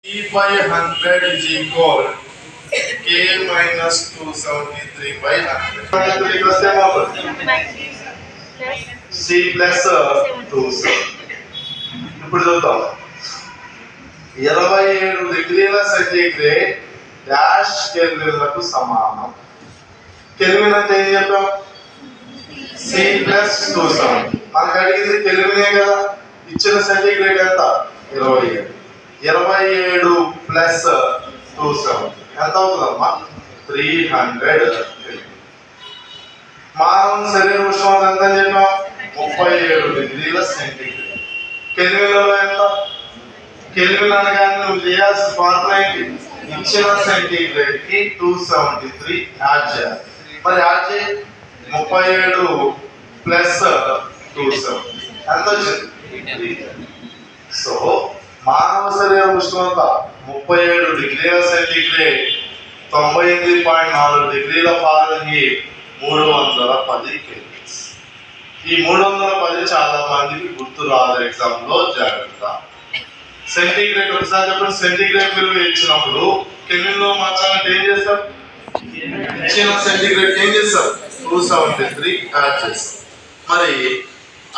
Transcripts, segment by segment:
E by 100 is equal K minus 273 by 100. C plus 270. ఇప్పుడు చూద్దాం. 27 డిగ్రీల సెంటీగ్రేడ్ డాష్ కెల్విన్లకు సమానం. కెల్విన్ అంటే ఏం చెప్పాం? C plus 270. మనకు అడిగింది కెల్వినే కదా. ఇచ్చిన సెంటీగ్రేడ్ ఎంత? 27. 27 ప్లస్ 270 ఎంత అవుతుందమ్మా? 300. మానవ శరీర ఉష్ణోగ్రత ఎంత అని చెప్పాం? 37 డిగ్రీల సెంటీగ్రేడ్. కెల్విన్లలో ఎంత? కెల్విన్ అనగానే నువ్వు చేయాల్సిన ఫార్ములా ఏంటి? ఇచ్చిన సెంటీగ్రేడ్ కి 273 యాడ్ చేయాలి. మరి యాడ్ చేయి. 37 ప్లస్ 270 ఎంత వచ్చింది? సో మానవ శరీర ఉష్ణోగ్రత 37 డిగ్రీల సెంటీగ్రేడ్, 98.4 డిగ్రీల ఫారెన్హీట్, 310 కెల్విన్స్. ఈ 310 చాలా మందికి గుర్తు రాదు ఎగ్జామ్ లో, జాగ్రత్త. సెంటీగ్రేడ్ ఒకసారి చెప్పండి. సెంటీగ్రేడ్ విలువ ఇచ్చినప్పుడు కెల్విన్ లో మార్చాలంటే ఏం చేస్తారు? ఇచ్చిన సెంటీగ్రేడ్ ఏం చేస్తారు? 273 యాడ్ చేస్తారు. మరి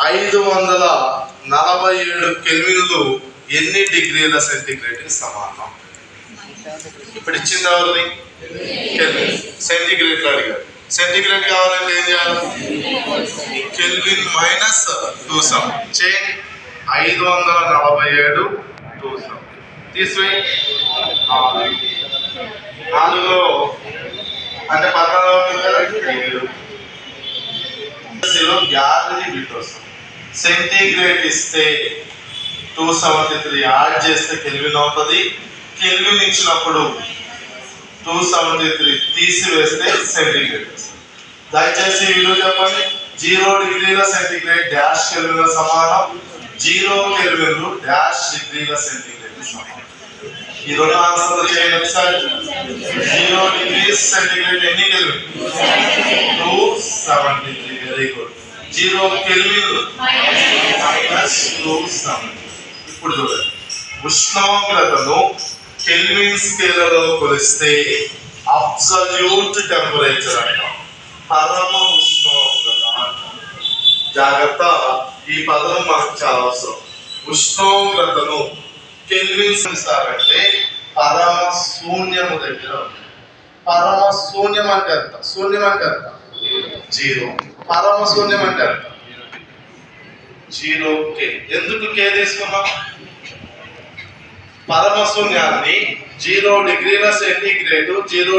547 కెల్విన్లు ఎన్ని డిగ్రీల సెంటీగ్రేడ్ కి సమానం? ఇప్పుడు ఇచ్చింది ఎవరిది? కెల్విన్. సెంటీగ్రేడ్ లో అడిగారు. సెంటీగ్రేడ్ కావాలంటే ఏం చేయాలి? కెల్విన్ మైనస్ 270 చేయండి. 547 270 తీసివేయి. 4లో అంటే 14 గ్యాలరీ బిట్ వస్తుంది. సెంటీగ్రేడ్ ఇస్తే 273 యాడ్ చేస్తే కెల్విన్ అవుతుంది. కెల్విన్ ఇచ్చినప్పుడు 273 తీసివేస్తే సెంటీగ్రేడ్ వస్తుంది. దయచేసి విలువ చెప్పండి. 0 డిగ్రీల సెంటీగ్రేడ్ డాష్ కెల్విన్ సమానం. 0 కెల్విన్ డాష్ డిగ్రీల సెంటీగ్రేడ్ సమానం. ఈ రెండు ఆన్సర్లు చేయండి ఒకసారి. 0 డిగ్రీ సెంటీగ్రేడ్ ఎన్ని kelvin? 273. Very good. 0 kelvin minus 270. ఇప్పుడు చూడండి. ఉష్ణోగ్రతను కెల్విన్ స్కేలలో కొలిస్తే అబ్సల్యూట్ టెంపరేచర్ అంటాం. పరమ ఉష్ణోగ్రత. జాగ్రత్త, ఈ పదం మనకు చాలా అవసరం. ఉష్ణోగ్రతను కెల్విన్స్ ఇస్తారంటే పరమ శూన్యము దగ్గర. పరమ శూన్యం అంటే ఎంత? శూన్యం అంటే ఎంత? 0. పరమ శూన్యం అంటే ఎంత? 0 కే. ఎందుకు కే తీసుకున్నాం? పరమ శూన్యాన్ని 0 డిగ్రీల సెంటీగ్రేడ్ 0